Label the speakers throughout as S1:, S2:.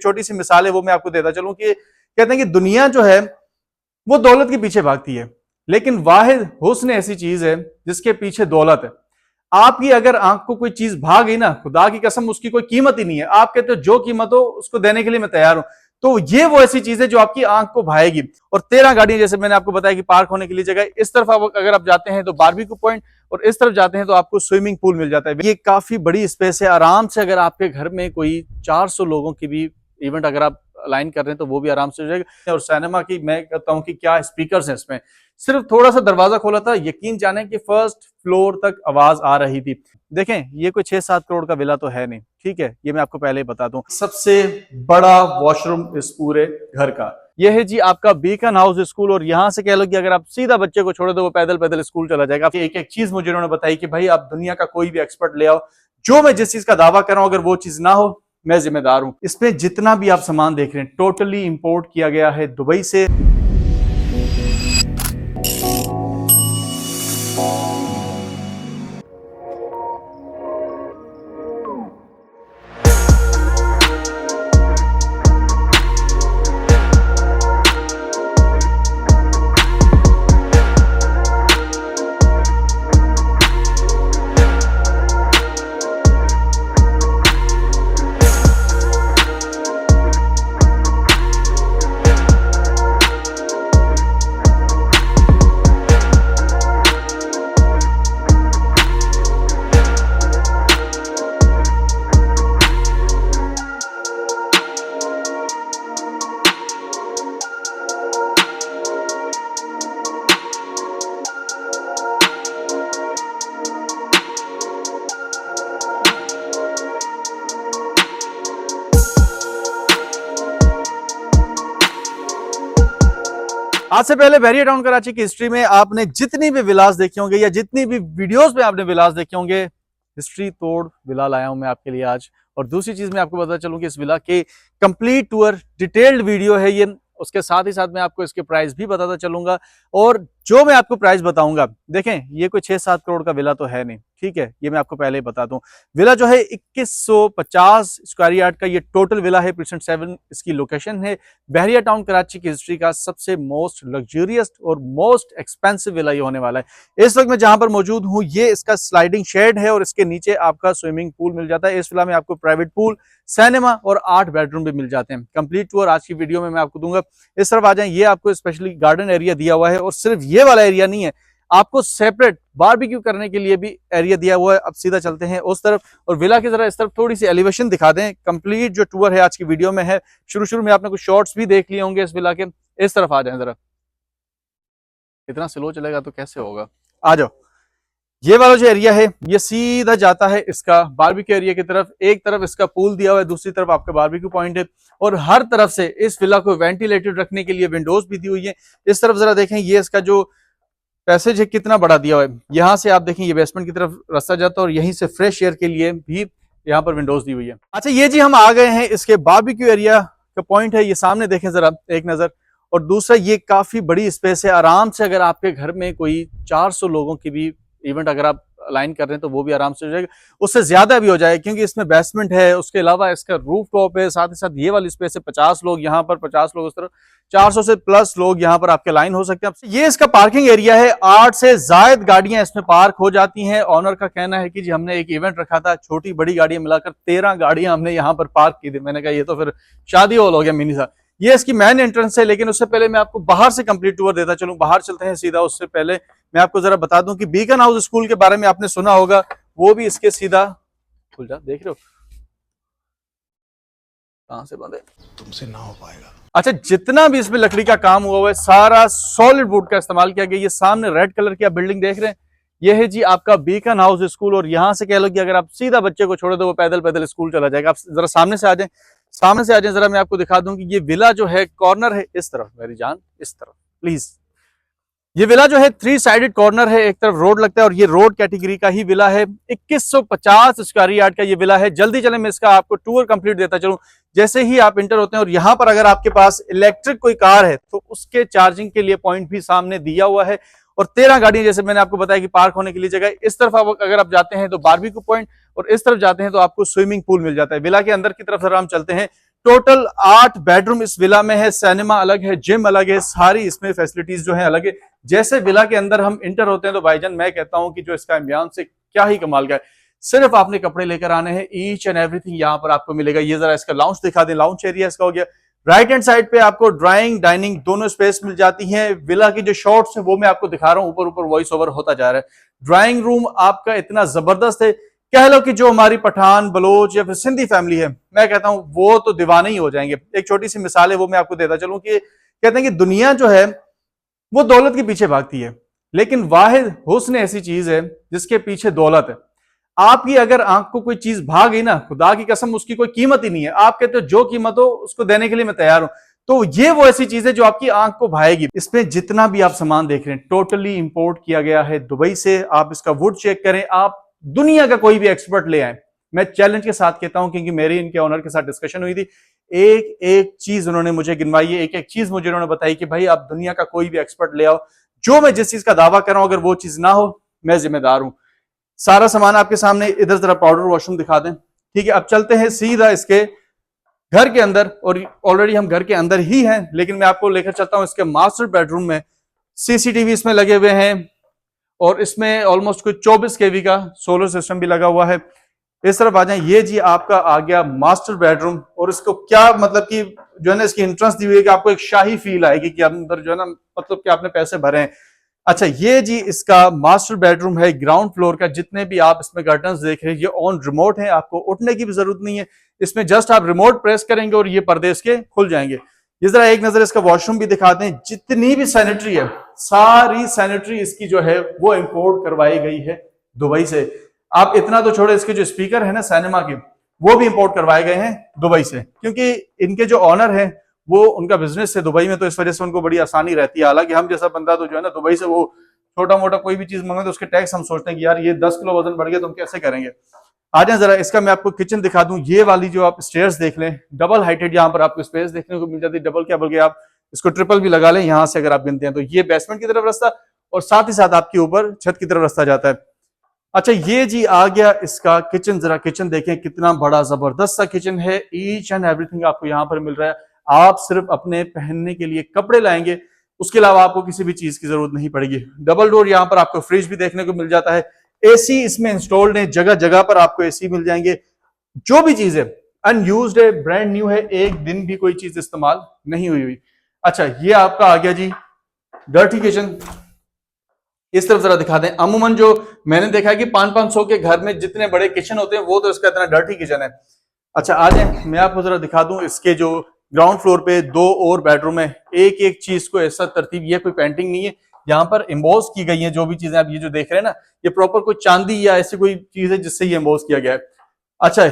S1: छोटी सी मिसाल है वो मैं आपको देता चलूं कि कहते हैं कि दुनिया जो है वो दौलत के पीछे भागती है, लेकिन वाहिद हुस्न ऐसी चीज है जिसके पीछे दौलत है। आपकी अगर आंख को कोई चीज भाग गई ना, खुदा की कसम उसकी कोई कीमत ही नहीं है। आप कहते हो जो कीमत हो उसको देने के लिए मैं तैयार हूं। तो ये वो ऐसी चीज है जो आपकी आंख को भाएगी। और 13 गाड़ियां जैसे मैंने आपको बताया कि पार्क होने के लिए जगह, इस तरफ अगर आप जाते हैं तो बारबेक्यू पॉइंट, और इस तरफ जाते हैं तो आपको स्विमिंग पूल मिल जाता है। ये काफी बड़ी स्पेस है, आराम से अगर आपके घर में कोई 400 लोगों की भी इवेंट अगर आप लाइन कर रहे हैं तो वो भी आराम से हो जाएगा। और सिनेमा की मैं कहता हूं कि क्या स्पीकर्स हैं इसमें। सिर्फ थोड़ा सा दरवाजा खोला था, यकीन जाने कि फर्स्ट फ्लोर तक आवाज आ रही थी। देखें, ये कोई 6-7 करोड़ का विला तो है नहीं, ठीक है, ये मैं आपको पहले ही बता दूं। सबसे बड़ा वॉशरूम इस पूरे घर का ये है जी आपका बीकन हाउस स्कूल। और यहां से कह लो कि अगर आप सीधा बच्चे को छोड़े तो वो पैदल पैदल स्कूल चला जाएगा। एक एक चीज मुझे उन्होंने बताई कि भाई आप दुनिया का कोई भी एक्सपर्ट ले आओ, जो मैं जिस चीज का दावा कर रहा हूं अगर वो चीज ना हो मैं जिम्मेदार हूं। इसमें जितना भी आप सामान देख रहे हैं टोटली इंपोर्ट किया गया है दुबई से। आज से पहले बहरिया टाउन कराची की हिस्ट्री में आपने जितनी भी विलास देखे होंगे या जितनी भी वीडियोस में आपने विलास देखे होंगे, हिस्ट्री तोड़ विला लाया हूं मैं आपके लिए आज। और दूसरी चीज मैं आपको बता चलूं कि इस विला के कंप्लीट टूर डिटेल्ड वीडियो है ये, उसके साथ ही साथ मैं आपको इसके प्राइस भी बताता चलूंगा। और जो मैं आपको प्राइस बताऊंगा, देखें ये कोई 6-7 करोड़ का विला तो है नहीं, ठीक है, ये मैं आपको पहले ही बता दूं। विला जो है 2150 स्क्वायर यार्ड का ये टोटल विला है। प्रेजेंट 7 इसकी लोकेशन है। बहरिया टाउन कराची की हिस्ट्री का सबसे मोस्ट लग्जरियस और मोस्ट एक्सपेंसिव विला ये होने वाला है। इस वक्त मैं जहां पर मौजूद हूं ये इसका स्लाइडिंग शेड है और इसके नीचे आपका स्विमिंग पूल मिल जाता है। इस विला में आपको प्राइवेट पूल, सिनेमा और 8 बेडरूम भी मिल जाते हैं। कंप्लीट टूर आज की वीडियो में मैं आपको दूंगा। इस तरफ आ जाएं, ये आपको स्पेशली गार्डन एरिया दिया हुआ है। और सिर्फ ये वाला एरिया नहीं है, आपको सेपरेट बारबेक्यू करने के लिए भी एरिया दिया हुआ है। अब सीधा चलते हैं उस तरफ और विला की जरा इस तरफ थोड़ी सी एलिवेशन दिखा दें। कंप्लीट जो टूर है आज की वीडियो में है। शुरू में आपने कुछ शॉर्ट्स भी देख लिए होंगे इस विला के। इस तरफ आ जाएं जरा, इतना स्लो चलेगा तो कैसे होगा, आ जाओ। ये वाला जो एरिया है ये सीधा जाता है इसका बारबेक्यू एरिया की तरफ। एक तरफ इसका पूल दिया हुआ है, दूसरी तरफ आपका बारबेक्यू पॉइंट है। और हर तरफ से इस विला को वेंटिलेटेड रखने के लिए विंडोज भी दी हुई है। इस तरफ जरा देखें, ये इसका जो पैसेज है कितना बड़ा दिया हुआ है। यहां से आप देखें ये बेसमेंट की तरफ रास्ता जाता है और यहीं से फ्रेश एयर के लिए भी यहाँ पर विंडोज दी हुई है। अच्छा, ये जी हम आ गए हैं इसके बारबेक्यू एरिया का पॉइंट है। ये सामने देखें जरा एक नजर। और दूसरा ये काफी बड़ी स्पेस है, आराम से अगर आपके घर में कोई 400 लोगों की भी इवेंट अगर आप लाइन कर रहे हैं तो वो भी आराम से हो जाएगा, उससे ज्यादा भी हो जाएगा क्योंकि इसमें बेसमेंट है। उसके अलावा इसका रूफ टॉप है, साथ ही साथ ये वाली स्पेस है। 50 लोग यहाँ पर, 50 लोग उस तरफ, 400 से प्लस लोग यहाँ पर आपके लाइन हो सकते हैं। ये इसका पार्किंग एरिया है। 8 से ज्यादा गाड़ियां इसमें पार्क हो जाती हैं। ऑनर का कहना है कि जी हमने एक इवेंट रखा था, छोटी बड़ी गाड़ियां मिलाकर 13 गाड़ियां हमने यहाँ पर पार्क की थी। मैंने कहा ये तो फिर शादी हॉल हो गया मिनी सा। ये इसकी मेन एंट्रेंस है, लेकिन उससे पहले मैं आपको बाहर से कंप्लीट टूर देता चलूं। बाहर चलते हैं सीधा। उससे पहले मैं आपको जरा बता दूं कि बीकन हाउस स्कूल के बारे में आपने सुना होगा, वो भी इसके सीधा खुल जा, देख रहे हो कहां से बंद है,
S2: तुमसे ना हो पाएगा।
S1: अच्छा, जितना भी इसमें लकड़ी का काम हुआ है सारा सॉलिड वुड का इस्तेमाल किया गया। ये सामने रेड कलर की आप बिल्डिंग देख रहे हैं, ये है जी आपका बीकन हाउस स्कूल। और यहां से कह लो कि अगर आप सीधा बच्चे को छोड़े तो वो पैदल पैदल स्कूल चला जाएगा। आप जरा सामने से आ जाएं, सामने से आ जाएं जरा, मैं आपको दिखा दूं कि ये विला जो है कॉर्नर है इस तरफ, मेरी जान इस तरफ प्लीज। ये विला जो है 3 साइडेड कॉर्नर है, एक तरफ रोड लगता है और ये रोड कैटेगरी का ही विला है। 2150 स्क्वायर यार्ड का ये विला है। जल्दी चले, मैं इसका आपको टूर कंप्लीट देता चलूं। जैसे ही आप इंटर होते हैं और यहाँ पर अगर आपके पास इलेक्ट्रिक कोई कार है तो उसके चार्जिंग के लिए पॉइंट भी सामने दिया हुआ है। और 13 गाड़ियां जैसे मैंने आपको बताया कि पार्क होने के लिए जगह। इस तरफ अगर आप जाते हैं तो बारबेक्यू पॉइंट और इस तरफ जाते हैं तो आपको स्विमिंग पूल मिल जाता है। विला के अंदर की तरफ जरा हम चलते हैं। टोटल 8 बेडरूम इस विला में है, सिनेमा अलग है, जिम अलग है, सारी इसमें फैसिलिटीज जो है अलग है। जैसे विला के अंदर हम इंटर होते हैं तो भाईजान मैं कहता हूं कि जो इसका एम्बियंस से क्या ही कमाल का है। सिर्फ आपने कपड़े लेकर आने हैं, ईच एंड एवरीथिंग यहाँ पर आपको मिलेगा। ये जरा इसका लाउंज दिखा दें, लाउंज एरिया इसका हो गया। राइट हैंड साइड पे आपको ड्राइंग डाइनिंग दोनों स्पेस मिल जाती है। विला की जो शॉट्स है वो मैं आपको दिखा रहा हूं, ऊपर ऊपर वॉइस ओवर होता जा रहा है। ड्राइंग रूम आपका इतना जबरदस्त है, कह लो कि जो हमारी पठान बलोच या फिर सिंधी फैमिली है, मैं कहता हूं वो तो दीवाने ही हो जाएंगे। एक छोटी सी मिसाल है वो मैं आपको देता चलूं कि कहते हैं कि दुनिया जो है वो दौलत के पीछे भागती है, लेकिन वाहिद हुस्न ऐसी चीज है जिसके पीछे दौलत है। आपकी अगर आंख को कोई चीज भाग गई ना, खुदा की कसम उसकी कोई कीमत ही नहीं है। आप कहते हो जो कीमत हो उसको देने के लिए मैं तैयार हूं। तो ये वो ऐसी चीज है जो आपकी आंख को भाएगी। इसमें जितना भी आप सामान देख रहे हैं टोटली इंपोर्ट किया गया है दुबई से। आप इसका वुड चेक करें, आप दुनिया का कोई भी एक्सपर्ट ले आए, मैं चैलेंज के साथ कहता हूं, क्योंकि मेरी इनके ओनर के साथ डिस्कशन हुई थी। एक एक चीज उन्होंने मुझे गिनवाई है, एक एक चीज मुझे उन्होंने बताई कि भाई आप दुनिया का कोई भी एक्सपर्ट ले आओ, जो मैं जिस चीज का दावा कर रहा हूं अगर वो चीज ना हो मैं जिम्मेदार हूं। सारा सामान आपके सामने। इधर जरा पाउडर वॉशरूम दिखा दें। ठीक है, अब चलते हैं सीधा इसके घर के अंदर, और ऑलरेडी हम घर के अंदर ही हैं, लेकिन मैं आपको लेकर चलता हूं इसके मास्टर बेडरूम में। सीसीटीवी इसमें लगे हुए हैं और इसमें ऑलमोस्ट कुछ 24 केवी का सोलर सिस्टम भी लगा हुआ है। इस तरफ आ जाए, ये जी आपका आ गया मास्टर बेडरूम। और इसको क्या मतलब कि जो है ना इसकी एंट्रेंस दी हुई है कि आपको एक शाही फील आएगी कि अंदर जो है ना मतलब कि आपने पैसे भरे हैं। अच्छा, ये जी इसका मास्टर बेडरूम है ग्राउंड फ्लोर का। जितने भी आप इसमें कर्टन्स देख रहे हैं ये ऑन रिमोट है, आपको उठने की भी जरूरत नहीं है। इसमें जस्ट आप रिमोट प्रेस करेंगे और ये पर्दे इसके खुल जाएंगे। ये जरा एक नजर इसका वॉशरूम भी दिखा दें। जितनी भी सैनिटरी है सारी सैनिटरी इसकी जो है वो इंपोर्ट करवाई गई है दुबई से। आप इतना तो छोड़े, इसके जो स्पीकर है ना सिनेमा के, वो भी इंपोर्ट करवाए गए हैं दुबई से, क्योंकि इनके जो ऑनर है वो उनका बिजनेस है दुबई में, तो इस वजह से उनको बड़ी आसानी रहती है। हालांकि हम जैसा बंदा तो जो है ना दुबई से वो छोटा मोटा कोई भी चीज मंगाए तो उसके टैक्स हम सोचते हैं कि यार ये 10 किलो वजन बढ़ गया तो हम कैसे करेंगे। आ जाए जरा इसका मैं आपको किचन दिखा दूं। ये वाली जो आप स्टेयर्स देख लें, डबल हाइटेड यहाँ पर आपको स्पेस देखने को मिल जाती है। डबल क्या बल्कि आप इसको ट्रिपल भी लगा लें यहाँ से अगर आप गिनते हैं तो। ये बेसमेंट की तरफ रास्ता और साथ ही साथ आपके ऊपर छत की तरफ रास्ता जाता है। अच्छा, ये जी आ गया इसका किचन। जरा किचन देखें कितना बड़ा जबरदस्त सा किचन है। ईच एंड एवरीथिंग आपको यहाँ पर मिल रहा है। आप सिर्फ अपने पहनने के लिए कपड़े लाएंगे, उसके अलावा आपको किसी भी चीज की जरूरत नहीं पड़ेगी। डबल डोर यहाँ पर आपको फ्रिज भी देखने को मिल जाता है। एसी इसमें इंस्टॉल्ड है, जगह जगह पर आपको एसी मिल जाएंगे। जो भी चीज है अनयूज्ड है, ब्रांड न्यू है, एक दिन भी कोई चीज इस्तेमाल नहीं हुई हुई। अच्छा, ये आपका आ गया जी डर्टी किचन। इस तरफ जरा दिखा दें। अमूमन जो मैंने देखा है कि 500-500 के घर में जितने बड़े किचन होते हैं वो तो इसका इतना डर्टी किचन है। अच्छा, आ जाए मैं आपको जरा दिखा दूं इसके जो ग्राउंड फ्लोर पे 2 और बेडरूम है। एक एक चीज को ऐसा तरतीब, ये कोई पेंटिंग नहीं है, यहाँ पर एम्बोस की गई है। जो भी चीजें आप ये जो देख रहे हैं ना, ये प्रॉपर कोई चांदी या ऐसी कोई चीज है जिससे ये एम्बोस किया गया है। अच्छा,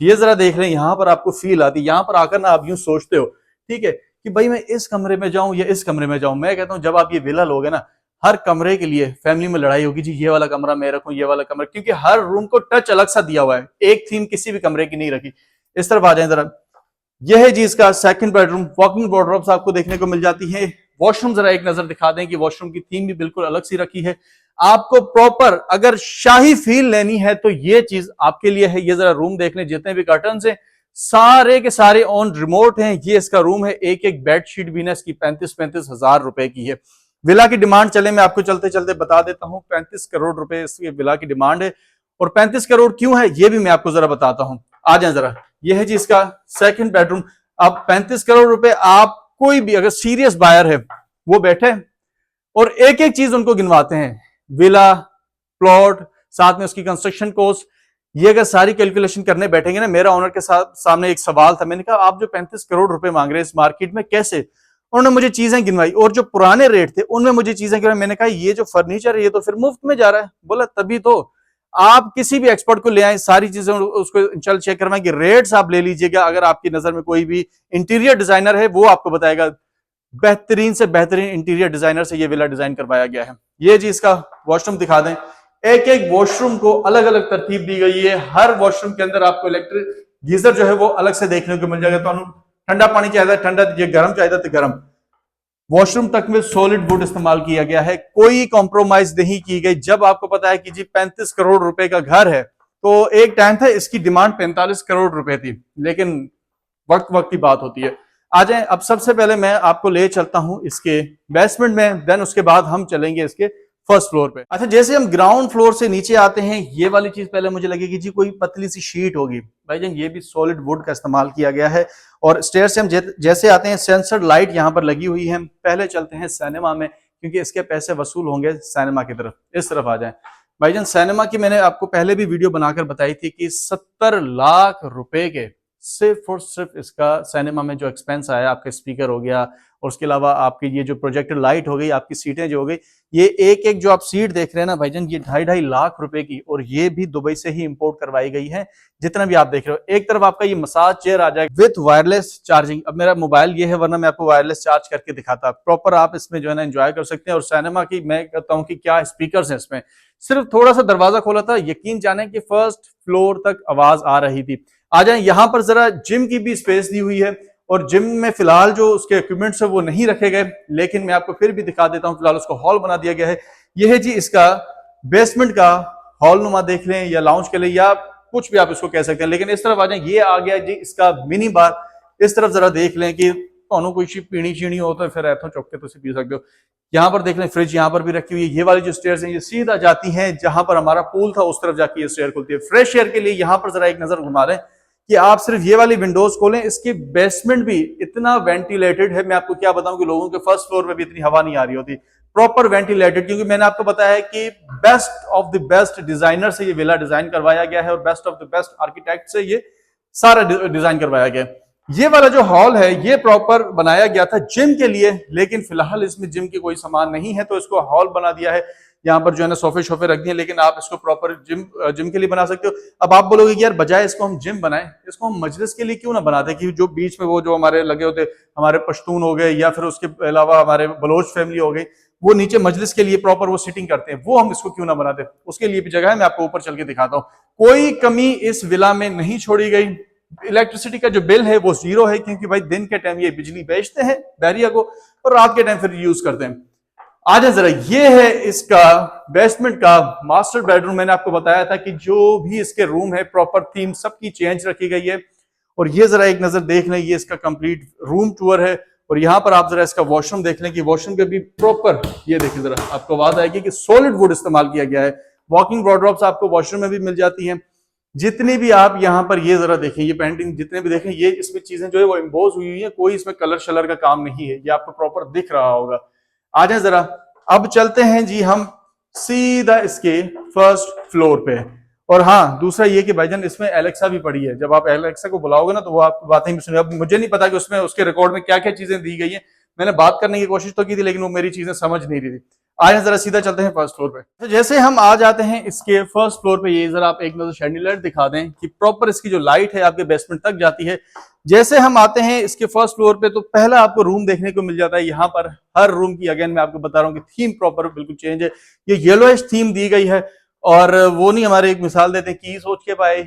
S1: ये जरा देख रहे हैं, यहाँ पर आपको फील आती है। यहाँ पर आकर ना आप यूं सोचते हो, ठीक है, कि भाई मैं इस कमरे में जाऊं या इस कमरे में जाऊं। मैं कहता हूं जब आप ये विला लोगे ना, हर कमरे के लिए फैमिली में लड़ाई होगी, जी ये वाला कमरा मैं रखूं, ये वाला कमरा, क्योंकि हर रूम को टच अलग सा दिया हुआ है, एक थीम किसी भी कमरे की नहीं रखी। इस तरफ आ जाए जरा। यह है जी इसका सेकंड बेडरूम। वॉकिंग वार्डरोब्स आपको देखने को मिल जाती है। वॉशरूम जरा एक नजर दिखा दें कि वॉशरूम की थीम भी बिल्कुल अलग सी रखी है। आपको प्रॉपर अगर शाही फील लेनी है तो ये चीज आपके लिए है। ये जरा रूम देख लें, जितने भी कर्टन्स हैं सारे के सारे ऑन रिमोट हैं। ये इसका रूम है। एक एक बेडशीट भी ना इसकी 35-35 हजार रुपए की है। विला की डिमांड चले मैं आपको चलते चलते बता देता हूं। 35 करोड़ रुपए इसकी विला की डिमांड है। और 35 करोड़ क्यों है ये भी मैं आपको जरा बताता हूं। आ जाए जरा। यह है जी इसका सेकंड बेडरूम। अब 35 करोड़ रुपए आप कोई भी अगर सीरियस बायर है वो बैठे और एक एक चीज उनको गिनवाते हैं, विला, प्लॉट, साथ में उसकी कंस्ट्रक्शन कॉस्ट, ये अगर सारी कैलकुलेशन करने बैठेंगे ना। मेरा ओनर के साथ सामने एक सवाल था, मैंने कहा आप जो 35 करोड़ रुपए मांग रहे हैं इस मार्केट में कैसे? उन्होंने मुझे चीजें गिनवाई और जो पुराने रेट थे उनमें मुझे चीजें गिनवाई। मैंने कहा ये जो फर्नीचर है ये तो फिर मुफ्त में जा रहा है। बोला तभी तो आप किसी भी एक्सपर्ट को ले आए, सारी चीजें उसको चल चेक करवाएं कि रेट्स आप ले लीजिएगा। अगर आपकी नजर में कोई भी इंटीरियर डिजाइनर है वो आपको बताएगा बेहतरीन से बेहतरीन इंटीरियर डिजाइनर से ये विला डिजाइन करवाया गया है। ये जी इसका वॉशरूम दिखा दें। एक एक वॉशरूम को अलग अलग तरतीब दी गई है। हर वॉशरूम के अंदर आपको इलेक्ट्रिक गीजर जो है वो अलग से देखने को मिल जाएगा। तो ठंडा पानी चाहिए ठंडा दीजिए, गर्म चाहिए तो गर्म। वॉशरूम तक में सॉलिड वुड इस्तेमाल किया गया है, कोई कॉम्प्रोमाइज नहीं की गई। जब आपको पता है कि जी 35 करोड़ रुपए का घर है, तो एक टाइम था इसकी डिमांड 45 करोड़ रुपए थी, लेकिन वक्त वक्त की बात होती है। आ जाए, अब सबसे पहले मैं आपको ले चलता हूं इसके बेसमेंट में, देन उसके बाद हम चलेंगे इसके फर्स्ट फ्लोर पे। अच्छा, जैसे हम ग्राउंड फ्लोर से नीचे आते हैं, ये वाली चीज पहले मुझे लगेगी जी कोई पतली सी शीट होगी। भाईजान ये भी सॉलिड वुड का इस्तेमाल किया गया है। और स्टेयर से हम जैसे आते हैं, सेंसर लाइट यहाँ पर लगी हुई है। पहले चलते हैं सिनेमा में, क्योंकि इसके पैसे वसूल होंगे सिनेमा की तरफ। इस तरफ आ जाए भाईजान। सिनेमा की मैंने आपको पहले भी वीडियो बनाकर बताई थी कि 70 लाख रुपए के सिर्फ और सिर्फ इसका सिनेमा में जो एक्सपेंस आया, आपका स्पीकर हो गया और उसके अलावा आपकी ये जो प्रोजेक्टर लाइट हो गई, आपकी सीटें जो हो गई, ये एक एक जो आप सीट देख रहे हैं ना भाईजान, ये 2.5 लाख रुपए की, और ये भी दुबई से ही इंपोर्ट करवाई गई है। जितना भी आप देख रहे हो, एक तरफ आपका ये मसाज चेयर आ जाएगा विथ वायरलेस चार्जिंग। अब मेरा मोबाइल ये है, वरना मैं आपको वायरलेस चार्ज करके दिखाता। प्रॉपर आप इसमें जो है ना एंजॉय कर सकते हैं। और सिनेमा की मैं कहता हूँ कि क्या स्पीकर है इसमें। सिर्फ थोड़ा सा दरवाजा खोला था, यकीन जाने कि फर्स्ट फ्लोर तक आवाज आ रही थी। आ जाए, यहां पर जरा जिम की भी स्पेस दी हुई है, और जिम में फिलहाल जो उसके इक्विपमेंट्स है वो नहीं रखे गए, लेकिन मैं आपको फिर भी दिखा देता हूं। फिलहाल उसको हॉल बना दिया गया है। यह है जी इसका बेसमेंट का हॉल नुमा, देख लें, या लाउंज के लिए, या कुछ भी आप इसको कह सकते हैं। लेकिन इस तरफ आ जाए, ये आ गया जी इसका मिनी बार। इस तरफ जरा देख लें कि कोई पीनी चीनी हो तो फिर ऐथों चौक के तो पी सकते हो। यहाँ पर देख लें, फ्रिज यहाँ पर भी रखी हुई है। ये वाली जो स्टेयर्स हैं ये सीधा जाती हैं जहां पर हमारा पूल था, उस तरफ जाके ये स्टेयर खुलती है। फ्रेश एयर के लिए यहाँ पर जरा एक नजर घुमा लें कि आप सिर्फ ये वाली विंडोज खोलें, इसकी बेसमेंट भी इतना वेंटिलेटेड है। मैं आपको क्या बताऊं कि लोगों के फर्स्ट फ्लोर में भी इतनी हवा नहीं आ रही होती। प्रॉपर वेंटिलेटेड, क्योंकि मैंने आपको बताया है कि best of the best designer से ये विला डिजाइन करवाया गया है, और best of the best architect से ये सारा डिजाइन करवाया गया है। ये वाला जो हॉल है ये प्रॉपर बनाया गया था जिम के लिए, लेकिन फिलहाल इसमें जिम की कोई सामान नहीं है, तो इसको हॉल बना दिया है। यहाँ पर जो है ना सोफे शोफे रख दिए, लेकिन आप इसको प्रॉपर जिम के लिए बना सकते हो। अब आप बोलोगे कि यार बजाय इसको हम जिम बनाएं, इसको हम मजलिस के लिए क्यों ना बनाते, कि जो बीच में वो जो हमारे लगे होते, हमारे पश्तून हो गए या फिर उसके अलावा हमारे बलोच फैमिली हो गई, वो नीचे मजलिस के लिए प्रॉपर वो सिटिंग करते हैं, वो हम इसको क्यों ना बनाते। उसके लिए भी जगह है, मैं आपको ऊपर चल के दिखाता हूँ। कोई कमी इस विला में नहीं छोड़ी गई। इलेक्ट्रिसिटी का जो बिल है वो 0 है, क्योंकि भाई दिन के टाइम ये बिजली बेचते हैं बैरिया को, और रात के टाइम फिर यूज करते हैं। आ जाए जरा, ये है इसका बेसमेंट का मास्टर बेडरूम। मैंने आपको बताया था कि जो भी इसके रूम है प्रॉपर थीम सबकी चेंज रखी गई है। और ये जरा एक नजर देख लें, ये इसका कंप्लीट रूम टूर है। और यहाँ पर आप जरा इसका वॉशरूम देख लें कि वॉशरूम के भी प्रॉपर, ये देखिए जरा, आपको आवाज आएगी कि सॉलिड वुड इस्तेमाल किया गया है। वॉकिंग वार्डरोब्स आपको वॉशरूम में भी मिल जाती हैं। जितनी भी आप यहाँ पर ये जरा देखें, ये पेंटिंग जितने भी देखें, ये इसमें चीजें जो है वो इम्पोज हुई है, कोई इसमें कलर शलर का काम नहीं है, ये आपको प्रॉपर दिख रहा होगा। आ जाए जरा, अब चलते हैं जी हम सीधा इसके फर्स्ट फ्लोर पे। और हाँ, दूसरा ये कि भाईजान इसमें एलेक्सा भी पड़ी है। जब आप एलेक्सा को बुलाओगे ना तो वो आपको बातें भी सुनेगा। अब मुझे नहीं पता कि उसमें उसके रिकॉर्ड में क्या क्या चीजें दी गई है। मैंने बात करने की कोशिश तो की थी, लेकिन वो मेरी चीजें समझ नहीं रही थी। आज जरा सीधा चलते हैं फर्स्ट फ्लोर पे। तो जैसे हम आ जाते हैं इसके फर्स्ट फ्लोर पे, ये जरा आप एक नजर शैंडिलियर दिखा दें कि प्रॉपर इसकी जो लाइट है आपके बेसमेंट तक जाती है। जैसे हम आते हैं इसके फर्स्ट फ्लोर पे, तो पहला आपको रूम देखने को मिल जाता है। यहाँ पर हर रूम की, अगेन मैं आपको बता रहा हूँ कि थीम प्रॉपर बिल्कुल चेंज है। ये येलोइश थीम दी गई है, और वो नहीं, हमारे एक मिसाल देते हैं कि सोच के पाए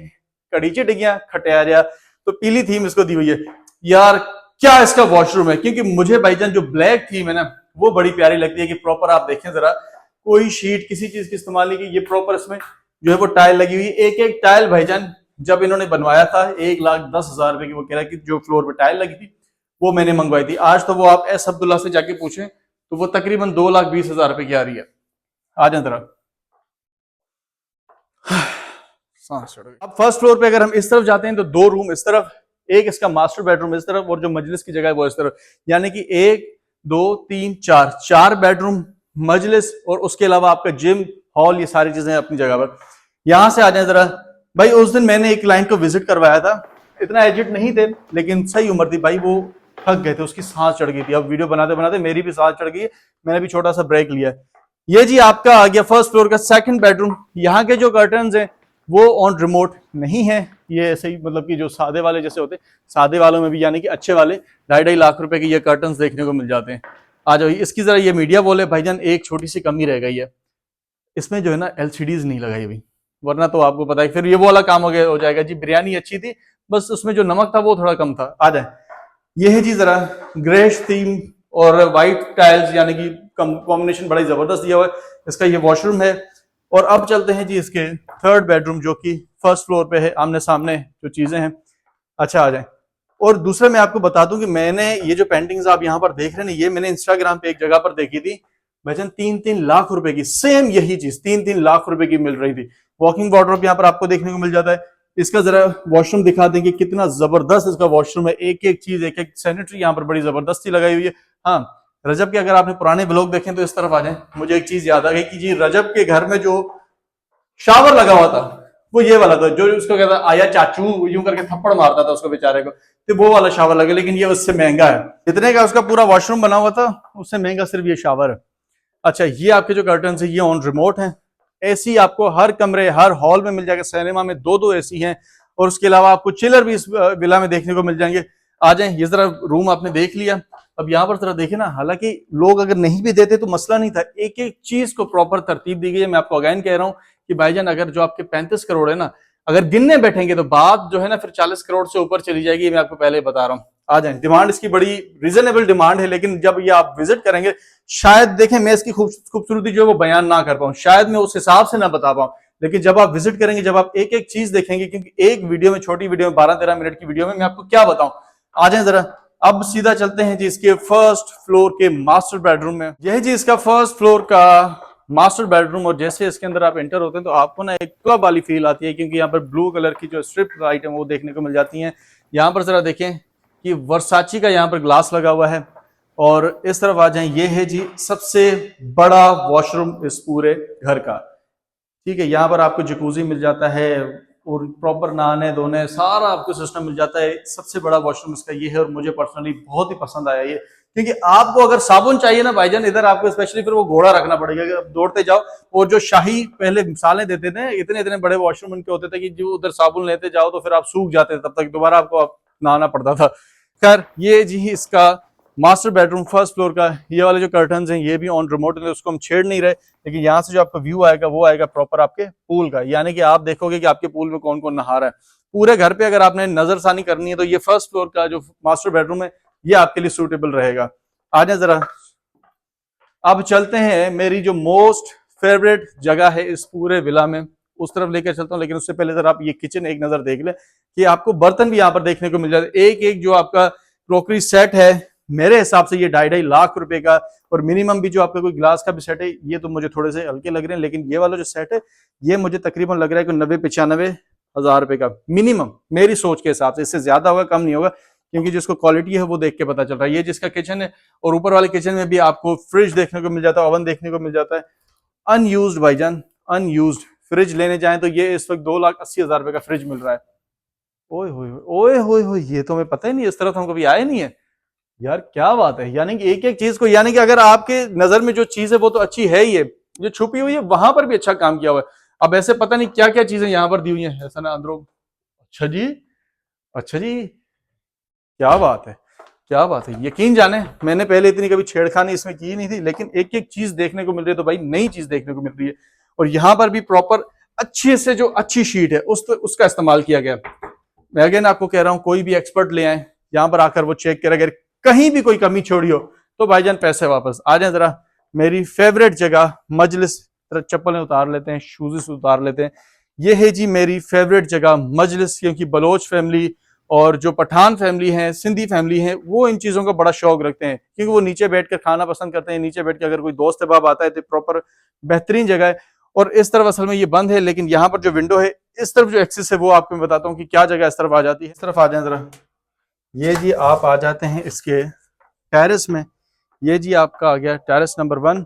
S1: कड़ी चिटियां खटिया जा, तो पीली थीम इसको दी हुई है। यार क्या इसका वॉशरूम है, क्योंकि मुझे भाईजान जो ब्लैक थीम है ना वो बड़ी प्यारी लगती है कि प्रॉपर आप देखें जरा, कोई शीट किसी चीज की इस्तेमाल नहीं की। ये प्रॉपर इसमें जो है वो टाइल लगी हुई, एक एक टाइल भाईजान जब इन्होंने बनवाया था 1,10,000 रुपए की, वो कह रहा है कि जो फ्लोर पे टाइल लगी थी वो मैंने मंगवाई थी। आज तो वो आप एस अब्दुल्ला से जाके पूछें तो वो तकरीबन 2,20,000 रुपए की आ रही है। आ जाए जरा, अब फर्स्ट फ्लोर पे अगर हम इस तरफ जाते हैं तो 2 रूम इस तरफ, एक इसका मास्टर बेडरूम इस तरफ, और जो मजलिस की जगह है वो इस तरफ। यानी कि 1 2 3 4 बेडरूम, मजलिस, और उसके अलावा आपका जिम, हॉल, ये सारी चीजें अपनी जगह पर। यहां से आ जाए जरा भाई। उस दिन मैंने एक क्लाइंट को विजिट करवाया था, इतना एजेड नहीं थे लेकिन सही उम्र थी भाई, वो थक गए थे, उसकी सांस चढ़ गई थी। अब वीडियो बनाते बनाते मेरी भी सांस चढ़ गई है, मैंने भी छोटा सा ब्रेक लिया। ये जी आपका आ गया फर्स्ट फ्लोर का सेकंड बेडरूम। यहाँ के जो कर्टन्स हैं वो ऑन रिमोट नहीं है, ये ऐसे ही, मतलब कि जो सादे वाले जैसे होते, सादे वालों में भी यानी कि अच्छे वाले 2.5 लाख रुपए के ये कर्टन्स देखने को मिल जाते हैं। आ जाओ, इसकी जरा ये मीडिया वॉल है भाईजान, एक छोटी सी कमी रह गई है, इसमें जो है ना LCDs नहीं लगाई हुई, वरना तो आपको पता है फिर ये वो वाला काम हो जाएगा जी। बिरयानी अच्छी थी, बस उसमें जो नमक था वो थोड़ा कम था। आ जाए, ये है जी जरा ग्रेश थीम और व्हाइट टाइल्स, यानी कि कॉम्बिनेशन बड़ा ही जबरदस्त दिया हुआ है। इसका ये वॉशरूम है। और अब चलते हैं जी इसके थर्ड बेडरूम, जो कि फर्स्ट फ्लोर पे है, आमने सामने जो चीजें हैं। अच्छा, आ जाए, और दूसरा मैं आपको बता दूं कि मैंने ये जो पेंटिंग्स आप यहाँ पर देख रहे हैं, ये मैंने इंस्टाग्राम पे एक जगह पर देखी थी भाईजान, 3-3 लाख रुपए की, सेम यही चीज 3-3 लाख रुपए की मिल रही थी। वॉकिंग वार्डरोब यहाँ पर आपको देखने को मिल जाता है। इसका जरा वॉशरूम दिखा देंगे, कितना जबरदस्त इसका वॉशरूम है, एक एक चीज, एक एक सैनिटरी यहाँ पर बड़ी जबरदस्ती लगाई हुई है। हाँ, रजब के अगर आपने पुराने ब्लॉग देखें तो इस तरफ आ जाए, मुझे एक चीज याद आ गई कि जी रजब के घर में जो शावर लगा हुआ था वो ये वाला था, जो उसको कहता आया चाचू यूं करके थप्पड़ मारता था उसको बेचारे को, तो वो वाला शावर लगे, लेकिन ये उससे महंगा है। इतने का उसका पूरा वॉशरूम बना हुआ था, उससे महंगा सिर्फ ये शावर है। अच्छा, ये आपके जो कर्टन है ये ऑन रिमोट है। एसी आपको हर कमरे हर हॉल में मिल जाएगा, सिनेमा में 2-2 एसी हैं, और उसके अलावा आपको चिलर भी इस विला में देखने को मिल जाएंगे। आ जाए, ये जरा रूम आपने देख लिया, अब यहाँ पर जरा देखे ना, हालांकि लोग अगर नहीं भी देते तो मसला नहीं था, एक एक चीज को प्रॉपर तरतीब दी गई है। मैं आपको अगेन कह रहा हूँ कि भाईजान अगर जो आपके 35 करोड़ है ना, अगर गिनने बैठेंगे तो बात जो है ना फिर 40 करोड़ से ऊपर चली जाएगी, मैं आपको पहले बता रहा हूँ। आ जाए, डिमांड इसकी बड़ी रीजनेबल डिमांड है, लेकिन जब ये आप विजिट करेंगे शायद देखें मैं इसकी खूबसूरती जो है वो बयान ना कर पाऊं, शायद मैं उस हिसाब से ना बता पाऊं, लेकिन जब आप विजिट करेंगे, जब आप एक एक चीज देखेंगे, क्योंकि एक वीडियो में, छोटी वीडियो में 12-13 मिनट की वीडियो में मैं आपको क्या बताऊं। आ जाए जरा, अब सीधा चलते हैं जी इसके फर्स्ट फ्लोर के मास्टर बेडरूम में। यह जी इसका फर्स्ट फ्लोर का मास्टर बेडरूम, और जैसे इसके अंदर आप एंटर होते हैं तो आपको ना एक क्लब वाली फील आती है, क्योंकि यहाँ पर ब्लू कलर की जो स्ट्रिप लाइट है वो देखने को मिल जाती है। यहाँ पर जरा देखें कि वर्साची का यहाँ पर ग्लास लगा हुआ है, और इस तरफ आ जाए, ये है जी सबसे बड़ा वॉशरूम इस पूरे घर का। ठीक है, यहाँ पर आपको जकूजी मिल जाता है और प्रॉपर नहाने धोने सारा आपको सिस्टम मिल जाता है। सबसे बड़ा वॉशरूम इसका ये है, और मुझे पर्सनली बहुत ही पसंद आया ये, क्योंकि आपको अगर साबुन चाहिए ना भाईजान, इधर आपको स्पेशली फिर वो घोड़ा रखना पड़ेगा कि आप दौड़ते जाओ। और जो शाही पहले मिसालें देते थे, इतने इतने बड़े वॉशरूम उनके होते थे कि जो उधर साबुन लेते जाओ तो फिर आप सूख जाते थे, तब तक दोबारा आपको नहाना पड़ता था। खैर, ये जी इसका मास्टर बेडरूम फर्स्ट फ्लोर का। ये वाले जो कर्टन्स हैं ये भी ऑन रिमोट है, उसको हम छेड़ नहीं रहे, लेकिन यहाँ से जो आपका व्यू आएगा वो आएगा प्रॉपर आपके पूल का, यानी कि आप देखोगे कि आपके पूल में कौन कौन नहा रहा है। पूरे घर पे अगर आपने नजरसानी करनी है तो ये फर्स्ट फ्लोर का जो मास्टर बेडरूम है ये आपके लिए सूटेबल रहेगा। आ जाए जरा, अब चलते हैं मेरी जो मोस्ट फेवरेट जगह है इस पूरे विला में, उस तरफ लेकर चलता हूँ। लेकिन उससे पहले जरा आप ये किचन एक नजर देख ले कि आपको बर्तन भी यहाँ पर देखने को मिल जाते हैं। एक एक जो आपका क्रॉकरी सेट है मेरे हिसाब से ये 2.5 लाख रुपए का, और मिनिमम भी जो आपका कोई ग्लास का भी सेट है ये तो मुझे थोड़े से हल्के लग रहे हैं, लेकिन ये वाला जो सेट है ये मुझे तकरीबन लग रहा है कि 90-95 हजार रुपए का मिनिमम, मेरी सोच के हिसाब से। इससे ज्यादा होगा कम नहीं होगा, क्योंकि जिसको क्वालिटी है वो देख के पता चल रहा है। ये जिसका किचन है, और ऊपर वाले किचन में भी आपको फ्रिज देखने को मिल जाता है, ओवन देखने को मिल जाता है, अनयूज्ड भाईजान, अनयूज्ड। फ्रिज लेने जाए तो ये इस वक्त 2,80,000 रुपए का फ्रिज मिल रहा है। ओए होए ओए होए होए, ये तो हमें पता ही नहीं, इस तरह तो हम कभी आए नहीं है यार, क्या बात है। यानी कि एक एक चीज को, यानी कि अगर आपके नजर में जो चीज है वो तो अच्छी है ही है, जो छुपी हुई है वहां पर भी अच्छा काम किया हुआ है। अब ऐसे पता नहीं क्या क्या चीजें यहाँ पर दी हुई है, ऐसा ना अंदरों। अच्छा जी, अच्छा जी, क्या बात है, क्या बात है। यकीन जाने मैंने पहले इतनी कभी छेड़खानी इसमें की नहीं थी, लेकिन एक एक चीज देखने को मिल रही है, तो भाई नई चीज देखने को मिल रही है। और यहाँ पर भी प्रॉपर अच्छे से जो अच्छी शीट है उसका इस्तेमाल किया गया। मैं अगेन आपको कह रहा हूँ, कोई भी एक्सपर्ट ले आए यहाँ पर आकर, वो चेक करे, अगर कहीं भी कोई कमी छोड़ी हो तो भाईजान पैसे वापस। आ जाए जरा मेरी फेवरेट जगह मजलिस, चप्पलें उतार लेते हैं, शूज उतार लेते हैं। ये है जी मेरी फेवरेट जगह मजलिस, क्योंकि बलोच फैमिली और जो पठान फैमिली है, सिंधी फैमिली है, वो इन चीजों का बड़ा शौक रखते हैं, क्योंकि वो नीचे बैठ कर खाना पसंद करते हैं। नीचे बैठ के अगर कोई दोस्त अहबाब आता है तो प्रॉपर बेहतरीन जगह है। और इस तरफ असल में ये बंद है, लेकिन यहाँ पर जो विंडो है, इस तरफ जो एक्सेस है वो आपको मैं बताता हूँ कि क्या जगह इस तरफ आ जाती है। इस तरफ आ जाए जरा, ये जी आप आ जाते हैं इसके टेरेस में। ये जी आपका आ गया टेरेस नंबर 1,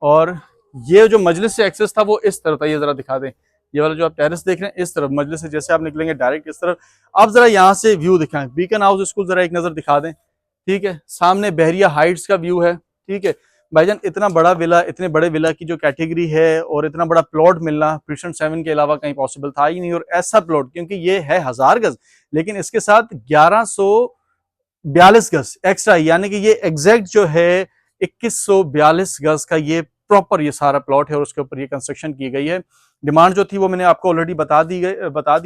S1: और ये जो मजलिस से एक्सेस था वो इस तरफ था। ये जरा दिखा दें, ये वाला जो आप टेरेस देख रहे हैं इस तरफ मजलिस से जैसे आप निकलेंगे डायरेक्ट इस तरफ। आप जरा यहाँ से व्यू दिखाएं, बीकन हाउस स्कूल जरा एक नजर दिखा दें। ठीक है, सामने बहरिया हाइट्स का व्यू है। ठीक है भाईजान, इतना बड़ा विला, इतने बड़े विला की जो कैटेगरी है और इतना बड़ा प्लॉट मिलना प्रिशन 7 के अलावा कहीं पॉसिबल था ही नहीं। और ऐसा प्लॉट, क्योंकि ये है 1000 गज, लेकिन इसके साथ 1142 गज एक्स्ट्रा, यानी कि ये एग्जैक्ट जो है 2142 गज का ये प्रॉपर ये सारा प्लॉट है, और उसके ऊपर ये कंस्ट्रक्शन की गई है। डिमांड जो थी वो मैंने आपको ऑलरेडी बता दी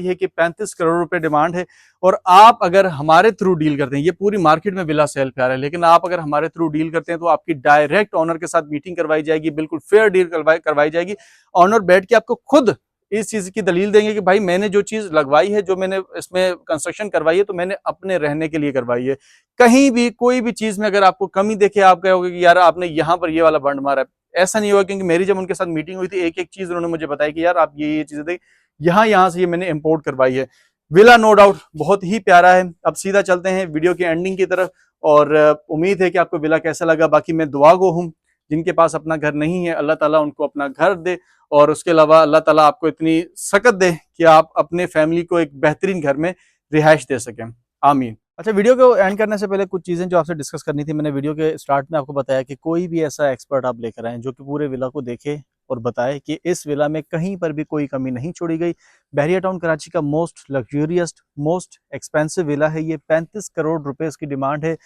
S1: है कि 35 करोड़ रुपए डिमांड है। और आप अगर हमारे थ्रू डील करते हैं, ये पूरी मार्केट में विला सेल पे आ रहा है, लेकिन आप अगर हमारे थ्रू डील करते हैं तो आपकी डायरेक्ट ऑनर के साथ मीटिंग करवाई जाएगी, बिल्कुल फेयर डील करवाई जाएगी। ऑनर बैठ के आपको खुद इस चीज की दलील देंगे कि भाई मैंने जो चीज लगवाई है, जो मैंने इसमें कंस्ट्रक्शन करवाई है, तो मैंने अपने रहने के लिए करवाई है। कहीं भी कोई भी चीज में अगर आपको कमी देखे, आप कहोगे कि यार आपने यहाँ पर ये वाला बंड मारा है, ऐसा नहीं होगा। क्योंकि मेरी जब उनके साथ मीटिंग हुई थी, एक एक चीज उन्होंने मुझे बताई कि यार आप ये चीजें देख, यहाँ से ये मैंने इम्पोर्ट करवाई है। विला नो डाउट बहुत ही प्यारा है। अब सीधा चलते हैं वीडियो की एंडिंग की तरफ, और उम्मीद है कि आपको विला कैसा लगा। बाकी मैं दुआ गो हूँ, जिनके पास अपना घर नहीं है, अल्लाह ताला उनको अपना घर दे, और उसके अलावा अल्लाह ताला आपको इतनी सकत दे कि आप अपने फैमिली को एक बेहतरीन घर में रिहाइश दे सकें। आमीन। अच्छा, वीडियो को एंड करने से पहले कुछ चीज़ें जो आपसे डिस्कस करनी थी। मैंने वीडियो के स्टार्ट में आपको बताया कि कोई भी ऐसा एक्सपर्ट आप लेकर आए जो कि पूरे विला को देखे और बताए कि इस विला में कहीं पर भी कोई कमी नहीं छोड़ी गई। बहरिया टाउन कराची का most luxurious, most expensive villa है ये। 35 करोड़ रुपए इसकी डिमांड है।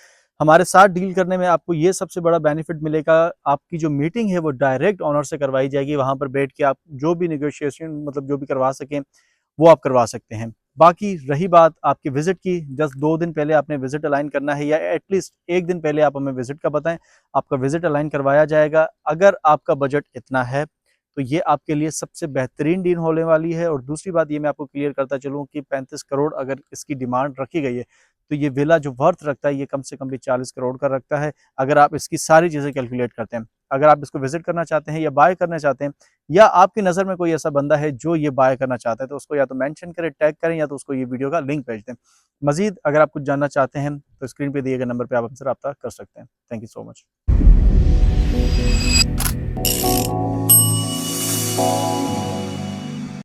S1: हमारे साथ डील करने में आपको ये सबसे बड़ा बेनिफिट मिलेगा, आपकी जो मीटिंग है वो डायरेक्ट ऑनर से करवाई जाएगी। वहां पर बैठ के आप जो भी निगोशिएशन, मतलब जो भी करवा सकें, वो आप करवा सकते हैं। बाकी रही बात आपकी विजिट की, जस्ट 2 दिन पहले आपने विजिट अलाइन करना है, या एटलीस्ट 1 दिन पहले आप हमें विजिट का बताएं, आपका विजिट अलाइन करवाया जाएगा। अगर आपका बजट इतना है तो ये आपके लिए सबसे बेहतरीन डील होने वाली है। और दूसरी बात ये मैं आपको क्लियर करता चलूँ कि 35 करोड़ अगर इसकी डिमांड रखी गई है, तो ये विला जो वर्थ रखता है ये कम से कम भी 40 करोड़ का रखता है, अगर आप इसकी सारी चीज़ें कैलकुलेट करते हैं। अगर आप इसको विजिट करना चाहते हैं या बाय करना चाहते हैं, या आपकी नज़र में कोई ऐसा बंदा है जो ये बाय करना चाहता है, तो उसको या तो मेंशन करें, टैग करें, या तो उसको ये वीडियो का लिंक भेज दें। मजीद अगर आप कुछ जानना चाहते हैं तो स्क्रीन पे दिए गए नंबर पे आप हमसे रब्ता कर सकते हैं। Thank you so much.